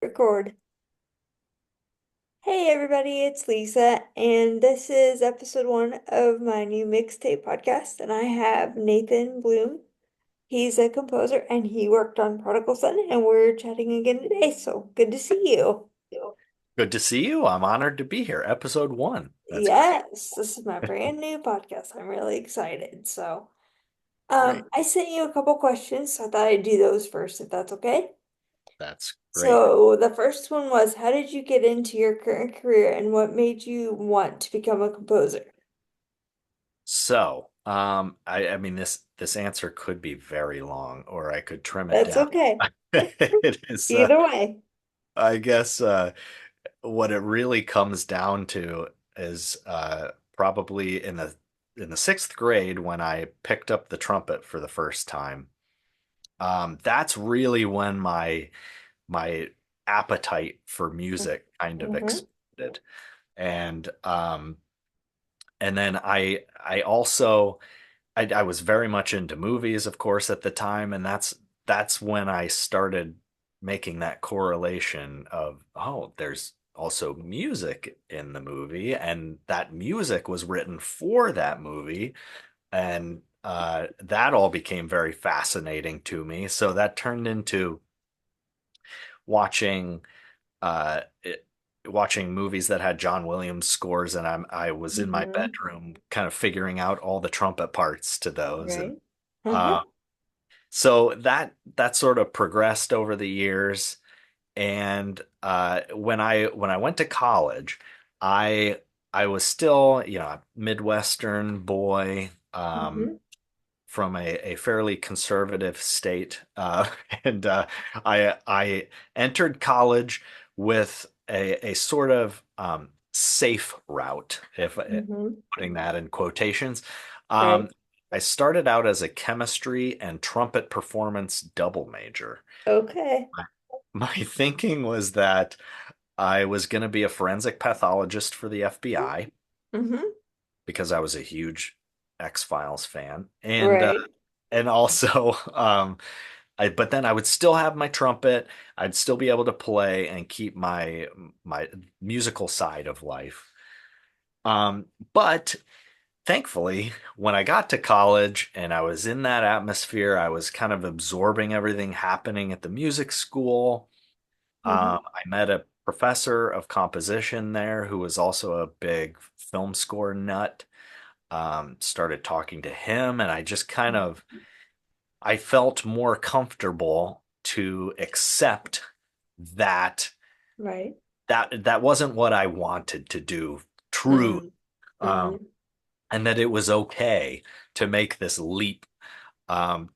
Record. Hey everybody, it's Lisa, and this is episode one of my new mixtape podcast. And I have Nathan Bloom. He's a composer and he worked on Prodigal Son, and we're chatting again today. So good to see you. Good to see you. I'm honored to be here. Episode one. That's great. Yes, this is my brand new podcast. I'm really excited. So, Great. I sent you a couple questions, so I thought I'd do those first, if that's okay. That's great. So the first one was, how did you get into your current career and what made you want to become a composer? I mean this answer could be very long, or I could trim it That's down. okay. It is, Either way. I guess, what it really comes down to is probably in the sixth grade when I picked up the trumpet for the first time. That's really when my appetite for music kind of Mm-hmm. exploded. And and then I also I was very much into movies, of course, at the time, and that's when I started making that correlation of, oh, there's also music in the movie, and that music was written for that movie, and that all became very fascinating to me. So that turned into watching uh, it, watching movies that had John Williams scores, and I was in my Mm-hmm. bedroom kind of figuring out all the trumpet parts to those, and Right. Uh-huh. uh, so that sort of progressed over the years. And when I went to college, I I was still, a Midwestern boy. Mm-hmm. From a fairly conservative state, and I entered college with a sort of safe route, if Mm-hmm. putting that in quotations. Right. Um, I started out as a chemistry and trumpet performance double major. Okay. My thinking was that I was going to be a forensic pathologist for the FBI Mm-hmm. because I was a huge X-Files fan, and Right. also but then I would still have my trumpet. I'd still be able to play and keep my musical side of life. But thankfully, when I got to college and I was in that atmosphere, I was kind of absorbing everything happening at the music school. Mm-hmm. I met a professor of composition there who was also a big film score nut. Started talking to him, and I just kind of I felt more comfortable to accept that Right. that wasn't what I wanted to do true, Mm-hmm. um, Mm-hmm. and that it was okay to make this leap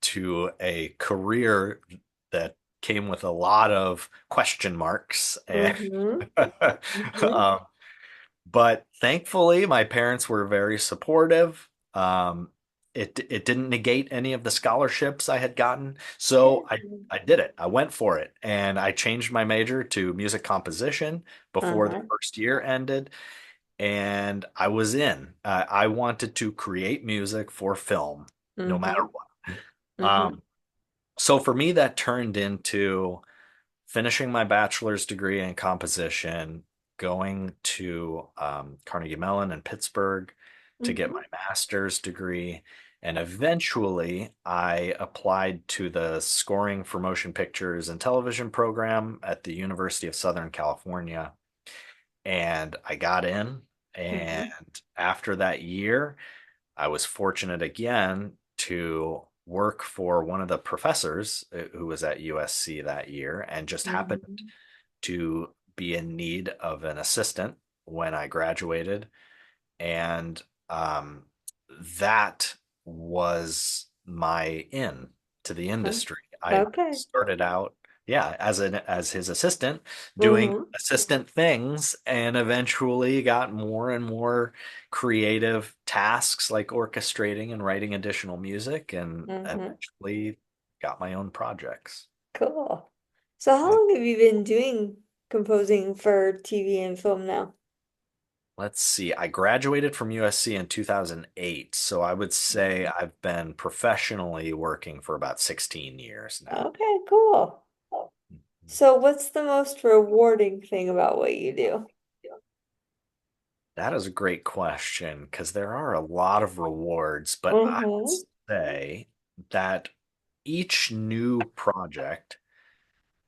to a career that came with a lot of question marks. And Mm-hmm. Mm-hmm. um, but thankfully, my parents were very supportive. It didn't negate any of the scholarships I had gotten, so I did it. I went for it, and I changed my major to music composition before the Uh-huh. first year ended, and I was in. I wanted to create music for film, no matter Mm-hmm. what. Mm-hmm. So for me, that turned into finishing my bachelor's degree in composition, going to Carnegie Mellon in Pittsburgh to get Mm-hmm. my master's degree. And eventually, I applied to the Scoring for Motion Pictures and Television program at the University of Southern California. And I got in. Mm-hmm. And after that year, I was fortunate again to work for one of the professors who was at USC that year and just happened Mm-hmm. to be in need of an assistant when I graduated. And that was my in to the Oh, industry. I okay. started out, yeah, as his assistant, doing Mm-hmm. assistant things, and eventually got more and more creative tasks like orchestrating and writing additional music, and Mm-hmm. eventually got my own projects. Cool. So how Yeah. long have you been doing composing for TV and film now? Let's see. I graduated from USC in 2008, so I would say I've been professionally working for about 16 years now. Okay, cool. So what's the most rewarding thing about what you do? That is a great question because there are a lot of rewards, but I would Mm-hmm. say that each new project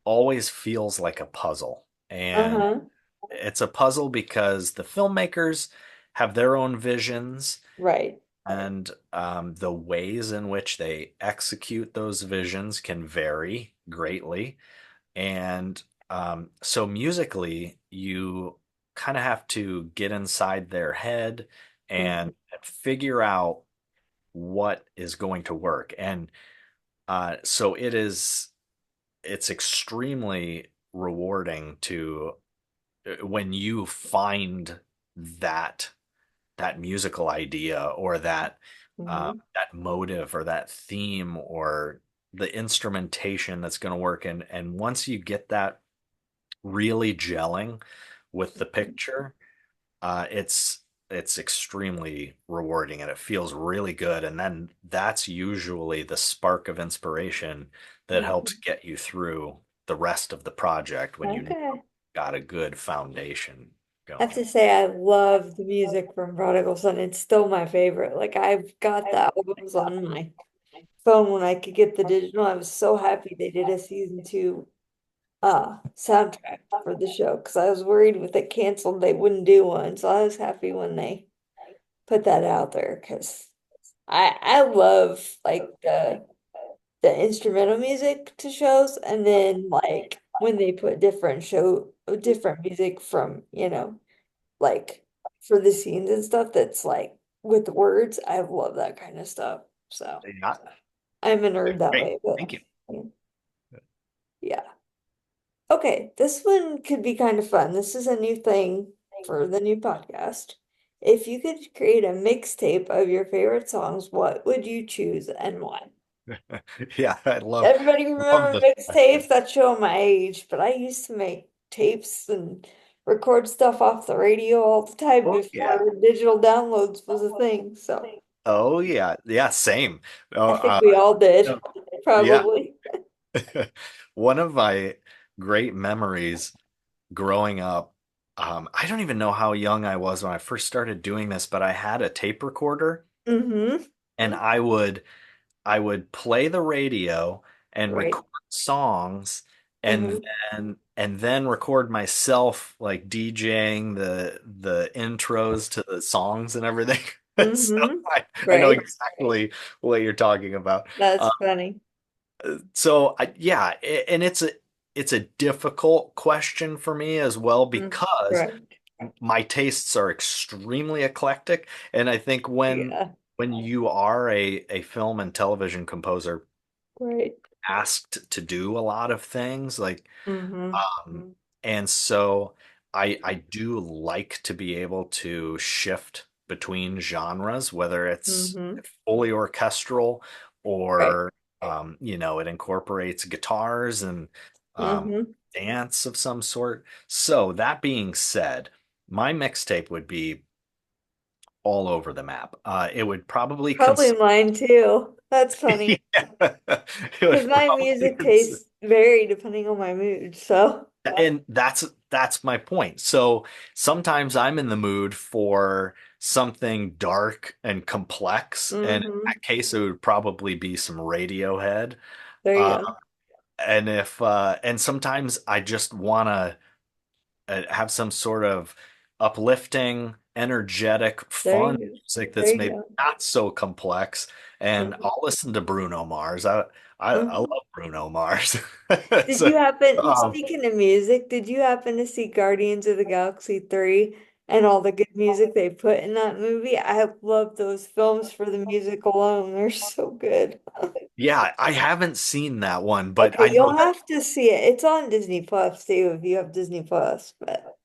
always feels like a puzzle. And Uh-huh. it's a puzzle because the filmmakers have their own visions Right. and the ways in which they execute those visions can vary greatly. And so musically, you kind of have to get inside their head Mm-hmm. and figure out what is going to work. And so it's extremely rewarding to when you find that that musical idea or Mm-hmm. that motive or that theme or the instrumentation that's going to work. And once you get that really gelling with the picture, it's extremely rewarding and it feels really good. And then that's usually the spark of inspiration that helps Mm-hmm. get you through the rest of the project when you Okay. got a good foundation I have going. to say I love the music from Prodigal Son. It's still my favorite. Like I've got the albums on my phone when I could get the digital. I was so happy they did a season two soundtrack for the show because I was worried with it canceled they wouldn't do one. So I was happy when they put that out there because I love like the instrumental music to shows and then like when they put different music from, like for the scenes and stuff that's like with the words. I love that kind of stuff. So Yeah, I'm a nerd that great. way, but Thank you. yeah. Okay, this one could be kind of fun. This is a new thing for the new podcast. If you could create a mixtape of your favorite songs, what would you choose and why? Yeah, Everybody love remember this mixtapes? question. That's showing my age, but I used to make tapes and record stuff off the radio all the time Oh yeah. before digital downloads was a thing. So Oh yeah. Yeah, same. Oh, I think we all did, no, yeah. probably. One of my great memories growing up, I don't even know how young I was when I first started doing this, but I had a tape recorder Mm-hmm. and I would play the radio and Right. record songs and Mm-hmm. then record myself like DJing the intros to the songs and everything. So Mm-hmm. I know Right. exactly what you're talking about. That's funny. And it's a difficult question for me as well Mm, because correct. my tastes are extremely eclectic, and I think Yeah. when you are a film and television composer Right. asked to do a lot of things like Mm-hmm. and so I do like to be able to shift between genres, whether it's Mm-hmm. fully orchestral Right. or it incorporates guitars and um, Mm-hmm. dance of some sort. So that being said, my mixtape would be all over the map. It would probably Probably consist. mine too. That's funny. Yeah, it Because would my probably music consist. tastes vary depending on my mood. So, And that's my point. So sometimes I'm in the mood for something dark and complex, and in mm-hmm. that case, it would probably be some Radiohead. There you Uh, go. and sometimes I just want to have some sort of uplifting, energetic, There fun you go. music There that's you maybe go. not so complex, and Mhm. I'll listen to Bruno Mars. I Mhm. love Bruno Mars. Did So, you happen, um, speaking of music, did you happen to see Guardians of the Galaxy 3 and all the good music they put in that movie? I love those films for the music alone. They're so good. yeah, I haven't seen that one, but Okay, I know you'll that. have to see it. It's on Disney Plus too if you have Disney Plus, but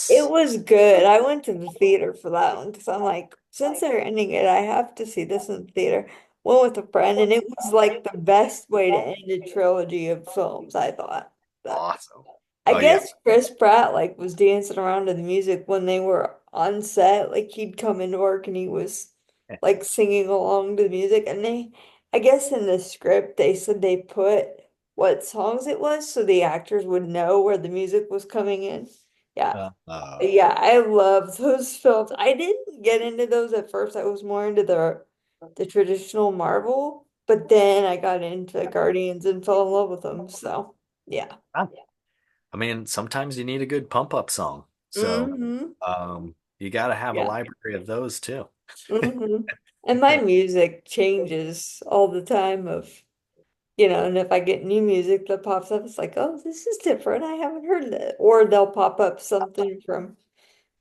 it Yes. was good. I went to the theater for that one because I'm like, since they're ending it, I have to see this in the theater. Went with a friend, and it was like the best way to end a trilogy of films, I thought. But Awesome. I Oh yeah. guess Chris Pratt like was dancing around to the music when they were on set. Like he'd come into work and he was like singing along to the music. And I guess in the script they said they put what songs it was so the actors would know where the music was coming in. Yeah. Oh, Yeah, I love those films. I didn't get into those at first. I was more into the traditional Marvel, but then I got into Guardians and fell in love with them. So, yeah. I mean, sometimes you need a good pump up song. So, Hmm. you got to have a Yeah. library of those too. Hmm. And my music changes all the time and if I get new music that pops up, it's like, oh, this is different. I haven't heard that. Or they'll pop up something from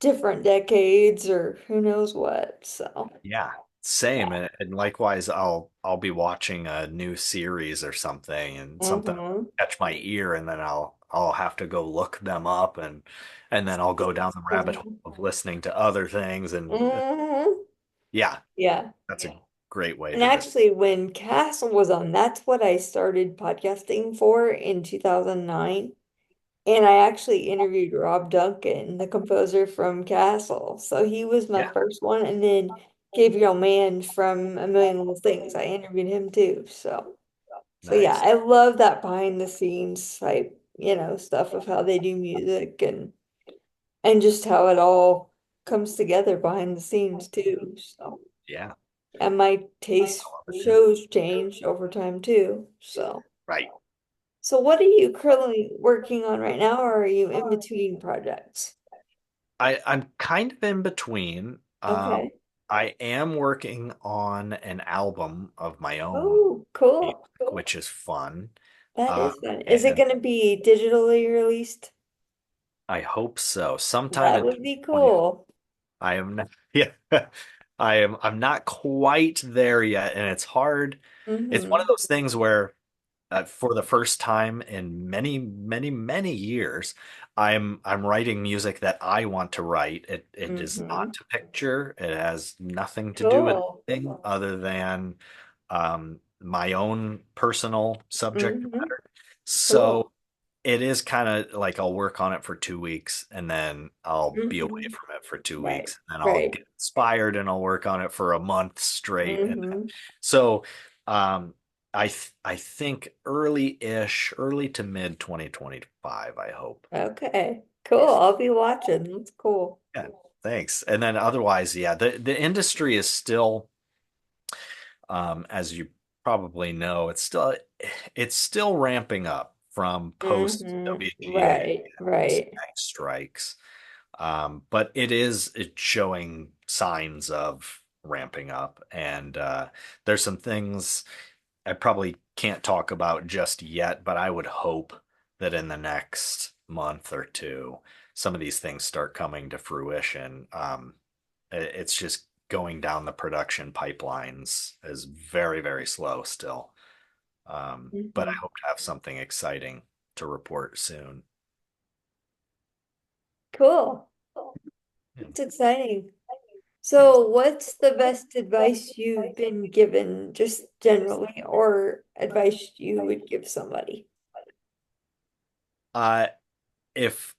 different decades or who knows what. So, Yeah, same. yeah. And likewise, I'll be watching a new series or something, and something Hmm. will catch my ear, and then I'll have to go look them up, and then I'll go down the rabbit hole of listening to other things, and Hmm. yeah, Yeah. that's a great way And to just actually, when Castle was on, that's what I started podcasting for in 2009. And I actually interviewed Rob Duncan, the composer from Castle. So he was my yeah, first one. And then Gabriel Mann from A Million Little Things. I interviewed him too. So yeah, nice. I love that behind the scenes type, stuff of how they do music and just how it all comes together behind the scenes too. So Yeah, and my I taste love for it too. shows changed over time too. Right. So what are you currently working on right now, or are you in between projects? I'm kind of in between. Okay. I am working on an album of my own Oh, cool. music, which is fun. That Uh, is fun. Is it and going to be digitally released? I hope so. Sometime That in would be 2020. cool. I am not, yeah, I'm not quite there yet, and it's hard. It's one of Mm-hmm. those things where for the first time in many, many, many years, I'm writing music that I want to write. It is Mm-hmm. not to picture. It has nothing to do with Cool. anything other than my own personal subject Mm-hmm. matter. So Cool. it is kind of like I'll work on it for 2 weeks and then I'll be away Mm-hmm. from it for two Right. weeks. And then I'll Right. get inspired and I'll work on it for a month straight. And Mm-hmm. so um, I think early-ish, early to mid 2025, I hope. Okay. Cool. I'll be watching. That's cool. Yeah, thanks. And then otherwise, yeah, the industry is still, as you probably know, it's still ramping up from post Mm-hmm. WGA Right. and Right. SAG strikes. But it's showing signs of ramping up, and there's some things I probably can't talk about just yet, but I would hope that in the next month or two, some of these things start coming to fruition. It's just going down the production pipelines is very, very slow still. But I Mm-hmm. hope to have something exciting to report soon. Cool. Yeah, It's exciting. thanks. So, what's the best advice you've been given, just generally, or advice you would give somebody? Uh, if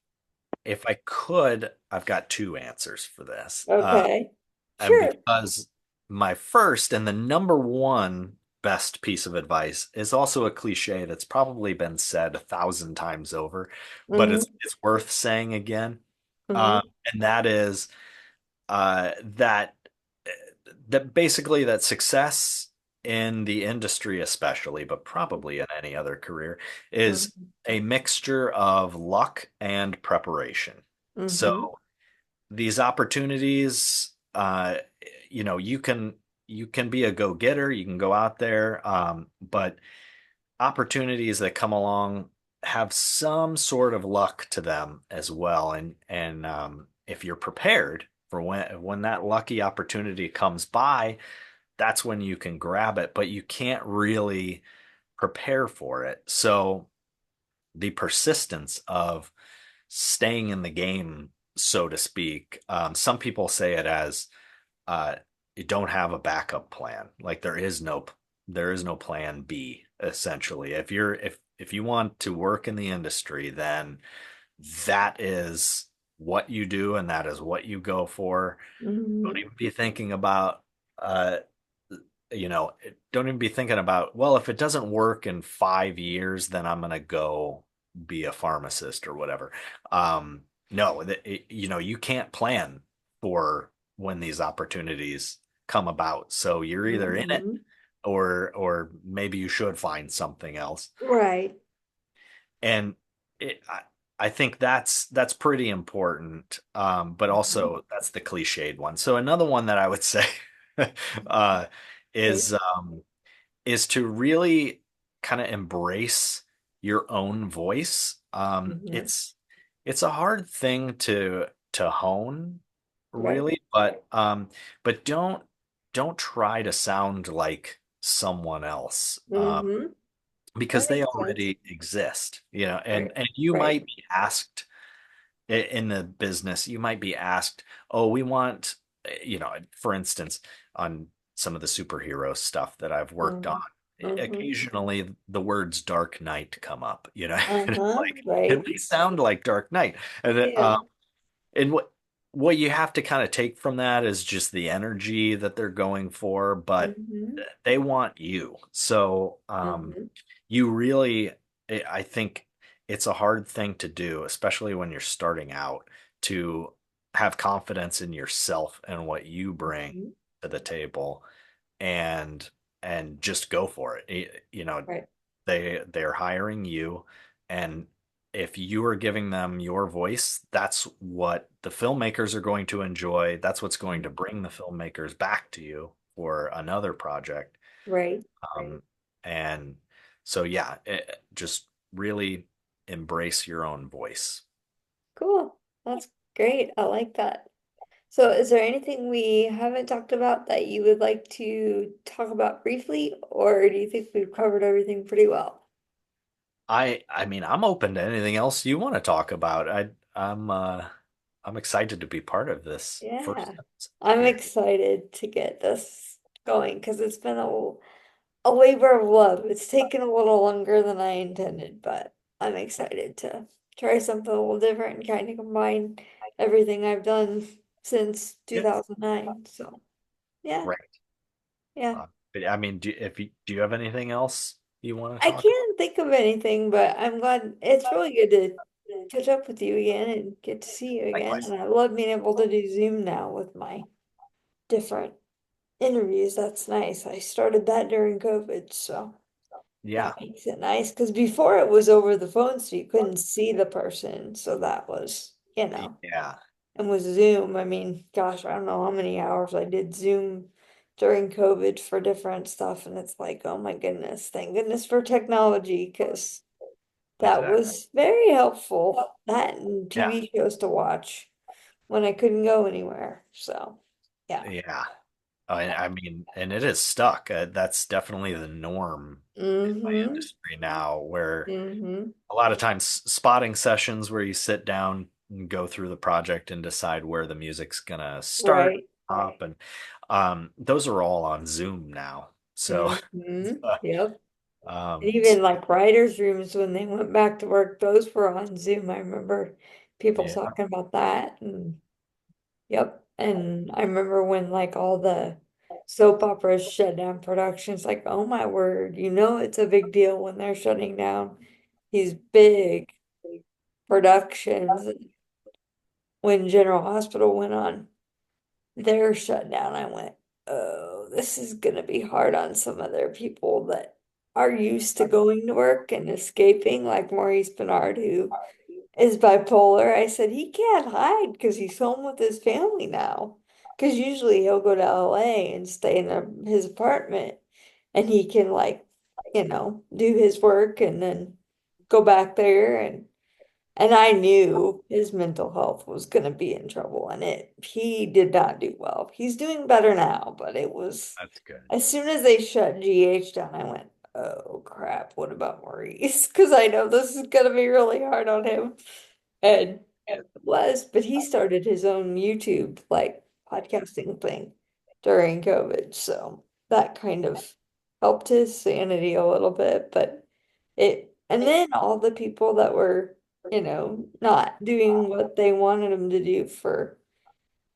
if I could, I've got two answers for this. Okay. And Sure. because my first and the number one best piece of advice is also a cliche that's probably been said 1,000 times over, but Mm-hmm. it's worth saying again. Mm-hmm. And that is that basically that success in the industry especially, but probably in any other career, is a mixture of luck and preparation. So Mm-hmm. these opportunities, you can be a go-getter, you can go out there, but opportunities that come along have some sort of luck to them as well. And if you're prepared for when that lucky opportunity comes by, that's when you can grab it, but you can't really prepare for it. So the persistence of staying in the game, so to speak. Some people say it as uh, you don't have a backup plan. Like there is no plan B, essentially. If you want to work in the industry, then that is what you do and that is what you go for. Don't Mm-hmm. even be thinking about uh, don't even be thinking about, well, if it doesn't work in 5 years, then I'm gonna go be a pharmacist or whatever. No, you can't plan for when these opportunities come about. So you're either in it, Hmm. or maybe you should find something else. Right. And it, I think that's pretty important. But Mhm. also that's the cliched one. So another one that I would say uh, Okay. is is to really kind of embrace your own voice. Hmm. It's a hard thing to hone, Right. really, but don't try to sound like someone else. Hmm. That Because they makes sense. already exist, Right. and you Right. might be asked in the business, you might be asked, oh, we want, for instance, on some of the superhero stuff that I've worked on, Mm-hmm. occasionally the words Dark Knight come up, and it's Uh-huh. like, it Right. may sound like Dark Knight. Yeah. And what you have to kind of take from that is just the energy that they're going for, but Hmm. they want you. So, Hmm. you really, I think it's a hard thing to do, especially when you're starting out, to have confidence in yourself and what you bring Hmm. to the table, and just go for it. Right. They're hiring you, and if you are giving them your voice, that's what the filmmakers are going to enjoy. That's what's going to bring the filmmakers back to you for another project. Right. Um, and so, yeah, just really embrace your own voice. Cool. That's great. I like that. So, is there anything we haven't talked about that you would like to talk about briefly, or do you think we've covered everything pretty well? I mean, I'm open to anything else you want to talk about. I'm excited to be part of this first Yeah. episode I'm here. excited to get this going because it's been a labor of love. It's taken a little longer than I intended, but I'm excited to try something a little different and kind of combine everything I've done since Yeah. 2009. So, yeah, Right. yeah. But I mean, do you have anything else you want to I talk can't think of anything, but I'm glad it's really good to catch up with you again and get to see you about? again. Likewise. And I love being able to do Zoom now with my different interviews. That's nice. I started that during COVID, so Yeah. that makes it nice. Because before it was over the phone, so you couldn't see the person. So that was, Yeah. and with Zoom, I mean, gosh, I don't know how many hours I did Zoom during COVID for different stuff. And it's like, oh my goodness, thank goodness for technology, because that Exactly. was very helpful. That and Yeah. TV shows to watch when I couldn't go anywhere. So, yeah. Yeah. And I mean, and it is stuck. That's definitely the norm in my Mm-hmm. industry now, where Mm-hmm. a lot of times spotting sessions where you sit down and go through the project and decide where the music's gonna start, Right. up, and those are all on Zoom now. So, Mm-hmm. Yep. And so even like writers' rooms when they went back to work, those were on Zoom. I remember people yeah, talking about that. And yep. And I remember when like all the soap operas shut down productions, like, oh my word, it's a big deal when they're shutting down these big productions. When General Hospital went on their shutdown, I went, oh, this is gonna be hard on some other people that are used to going to work and escaping, like Maurice Bernard, who is bipolar. I said he can't hide because he's home with his family now. Because usually he'll go to LA and stay in his apartment and he can, like, do his work and then go back there. And I knew his mental health was going to be in trouble, and he did not do well. He's doing better now, but it was that's good. as soon as they shut GH down, I went, oh crap, what about Maurice? Because I know this is going to be really hard on him. And it was, but he started his own YouTube, like, podcasting thing during COVID. So that kind of helped his sanity a little bit. And then all the people that were, not doing what they wanted him to do for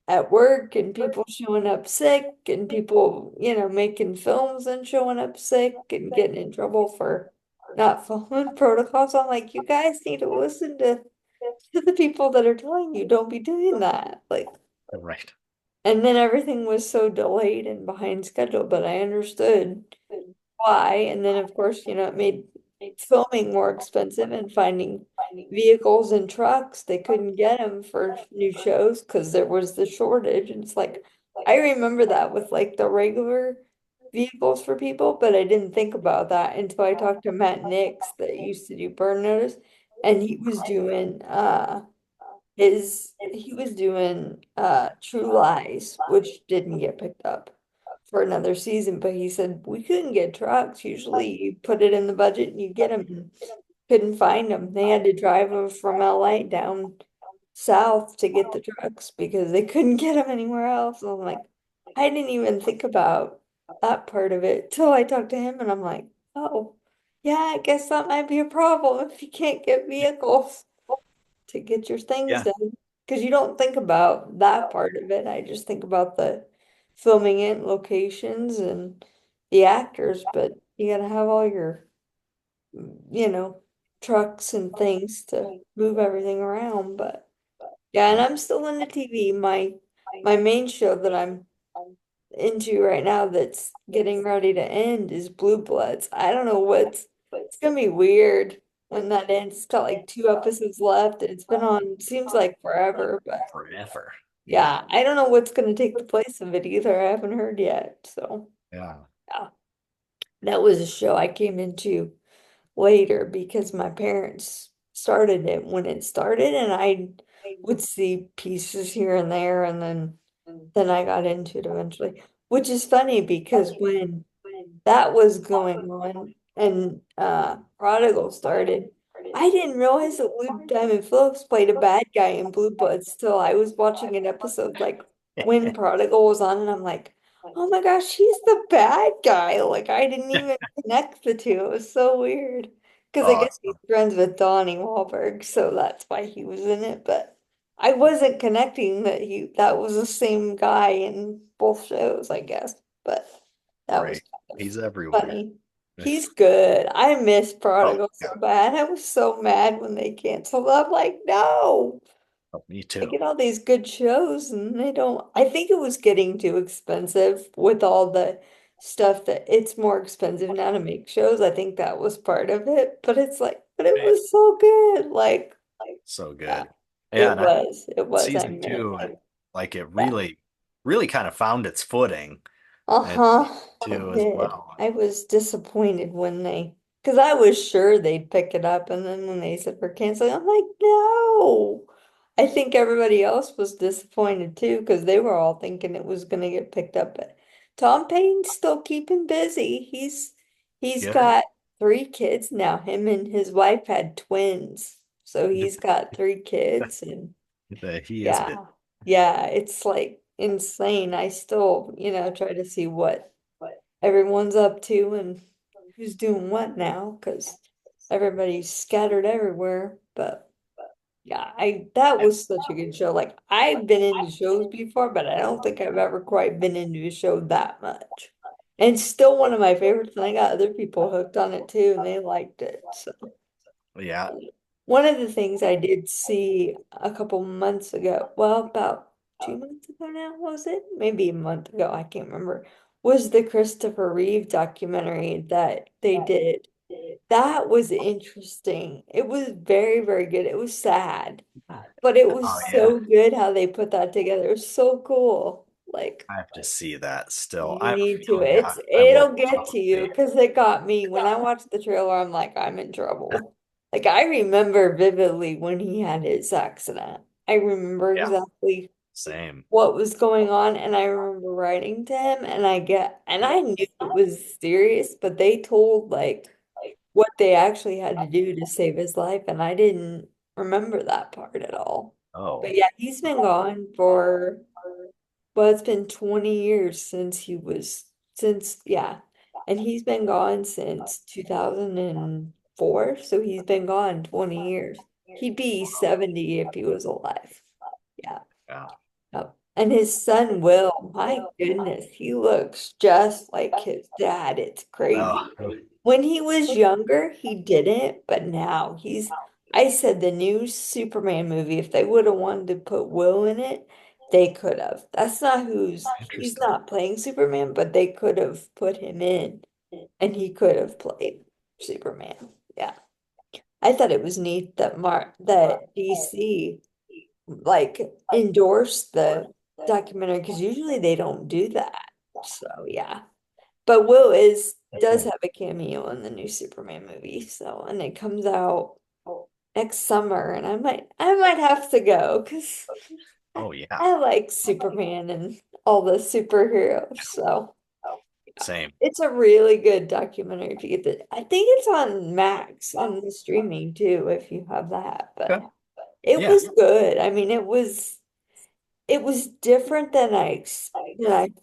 at work and people showing up sick and people, making films and showing up sick and getting in trouble for not following protocols. I'm like, you guys need to listen to the people that are telling you don't be doing that. Like, Right. and then everything was so delayed and behind schedule, but I understood why. And then, of course, it made filming more expensive and finding vehicles and trucks. They couldn't get them for new shows because there was the shortage. And it's like, I remember that with like the regular vehicles for people, but I didn't think about that until I talked to Matt Nix that used to do Burn Notice. And he was doing True Lies, which didn't get picked up for another season, but he said we couldn't get trucks. Usually you put it in the budget and you get them, and couldn't find them. They had to drive them from LA down south to get the trucks because they couldn't get them anywhere else. And I'm like, I didn't even think about that part of it till I talked to him, and I'm like, oh, yeah, I guess that might be a problem if you can't get vehicles to get your things Yeah. done. Because you don't think about that part of it. I just think about the filming it, locations, and the actors, but you gotta have all your, you know, trucks and things to move everything around. But yeah, and Yeah. I'm still into TV. My main show that I'm into right now that's getting ready to end is Blue Bloods. I don't know it's gonna be weird when that ends. It's got like two episodes left and it's been on seems like forever, but Forever. Yeah. yeah, I don't know what's gonna take the place of it either. I haven't heard yet. So Yeah. yeah, that was a show I came into later because my parents started it when it started and I would see pieces here and there and then I got into it eventually. Which is funny because when that was going on and Prodigal started, I didn't realize that Lou Diamond Phillips played a bad guy in Blue Bloods till I was watching an episode like when Prodigal was on and I'm like, oh my gosh, he's the bad guy. Like I didn't even connect the two. It was so weird. Because I guess he's Awesome. friends with Donnie Wahlberg, so that's why he was in it. But I wasn't connecting that was the same guy in both shows, I guess. But that was Right. He's everywhere. funny. He's good. I miss Oh, Prodigal so yeah. bad. I was so mad when they canceled. I'm like, no. Oh, me I too. get all these good shows and they don't. I think it was getting too expensive with all the stuff that it's more expensive now to make shows. I think that was part of it. But it's like, but it Right. was so good. So Yeah, good. Yeah, and I It was. I season mean, two, like it yeah. really kind of found its footing and Uh-huh. It two as did. well. I was disappointed when because I was sure they'd pick it up, and then when they said we're canceling, I'm like, no. I think everybody else was disappointed too, because they were all thinking it was gonna get picked up. But Tom Payne's still keeping busy. He's Good. got three kids now. Him and his wife had twins, so he's got three kids, and He is bit. yeah. Yeah, it's like insane. I still, try to see what everyone's up to and who's doing what now because everybody's scattered everywhere. But yeah, I that Yeah. was such a good show. Like I've been into shows before, but I don't think I've ever quite been into a show that much. And it's still one of my favorites, and I got other people hooked on it too, and they liked it. So Yeah. one of the things I did see a couple months ago, well, about 2 months ago now, was it? Maybe a month ago, I can't remember, was the Christopher Reeve documentary that they did. That was interesting. It was very, very good. It was sad, but it Oh was yeah. so good how they put that together. It was so cool. Like, I have to see that still. you I have a need to. feeling I will It'll get to you probably. because it got me. When I watched the trailer, I'm like, I'm in trouble. Like I remember vividly when he had his accident. I remember Yeah. exactly Same. what was going on, and I remember writing to him, and I knew it was serious, but they told like what they actually had to do to save his life, and I didn't remember that part at all. But Oh, yeah, he's been gone for well, it's been 20 years yeah. And he's been gone since 2004, so he's been gone 20 years. He'd be 70 if he was alive. Yeah. yeah. Yep. And his son Will, my goodness, he looks just like his dad. It's crazy. Oh, When he was younger, he didn't, but now I said the new Superman movie, if they would have wanted to put Will in it, they could have. He's interesting. not playing Superman, but they could have put him in and he could have played Superman. Yeah. I thought it was neat that DC like endorsed the documentary because usually they don't do that. So yeah. But does Mhm. have a cameo in the new Superman movie, so and it comes out next summer and I might have to go because Oh yeah, I like Superman and all the superheroes. So same. it's a really good documentary if you get the I think it's on Max on the streaming too, if you have that. But Okay. it Yeah, was good. I mean, it was different than I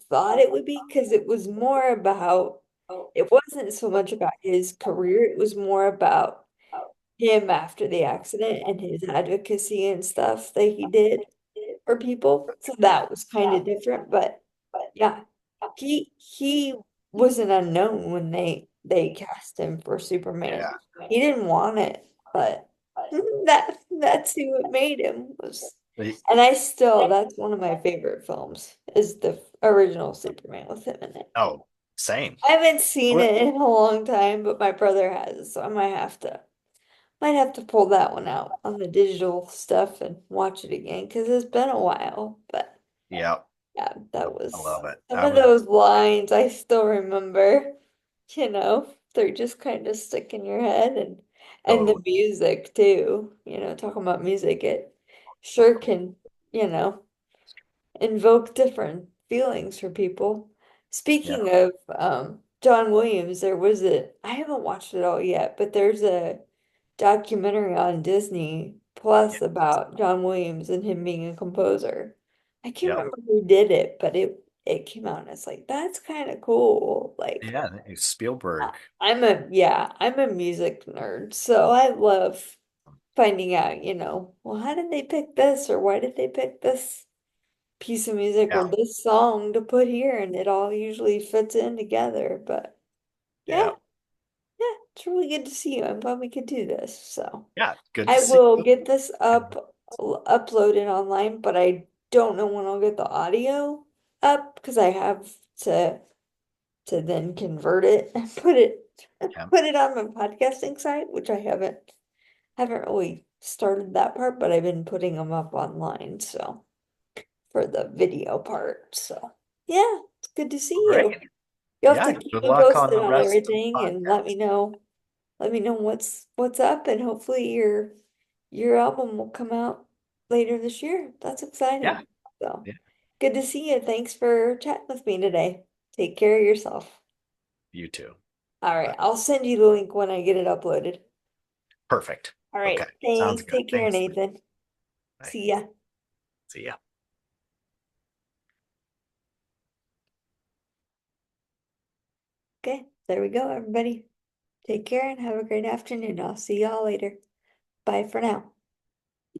thought it would be because it was more about it wasn't so much about his career, it was more about him after the accident and his advocacy and stuff that he did for people. So that was kind of different, but yeah, he was an unknown when they cast him for Superman. yeah. He didn't want it, but that's who it made him was. The- And that's one of my favorite films is the original Superman with him in it. Oh, same. I haven't seen What? it in a long time, but my brother has, so I might have to pull that one out on the digital stuff and watch it again because it's been a while. But Yeah, yeah, that I was love it. some I of was. those lines I still remember, they're just kind of stuck in your head and the Totally. music too, talking about music, it sure can, you know, invoke different feelings for people. Yeah. Speaking of John Williams, I haven't watched it all yet, but there's a documentary on Disney Yeah. Plus about John Williams and him being a composer. I can't Yep. remember who did it, but it came out and it's like that's kind of cool. Like Yeah. Spielberg. I'm a music nerd, so I love finding out, well, how did they pick this or why did they pick this piece of music Yeah. or this song to put here? And it all usually fits in together. But yeah, Yeah. yeah, it's really good to see you. I'm glad we could do this. So Yeah. Good to I see will you. get this And uploaded online, but I don't know when I'll get the audio up because I have to then convert it and yeah. put it on my podcasting site, which I haven't really started that part, but I've been putting them up online, so for the video part. So yeah, it's good to see you. Great. You'll have Yeah. to keep Good me luck on posted the on rest of the everything and podcast. let me know what's up and hopefully your album will come out later this year. That's Yeah. exciting. So Yeah. good to see you. Thanks for chatting with me today. Take care of yourself. You too. All right, Bye. I'll send you the link when I get it uploaded. Perfect. All right, Okay. Sounds thanks. good. Take care, Thanks. Nathan. Bye. See ya. See ya. Okay, there we go, everybody. Take care and have a great afternoon. I'll see y'all later. Bye for now.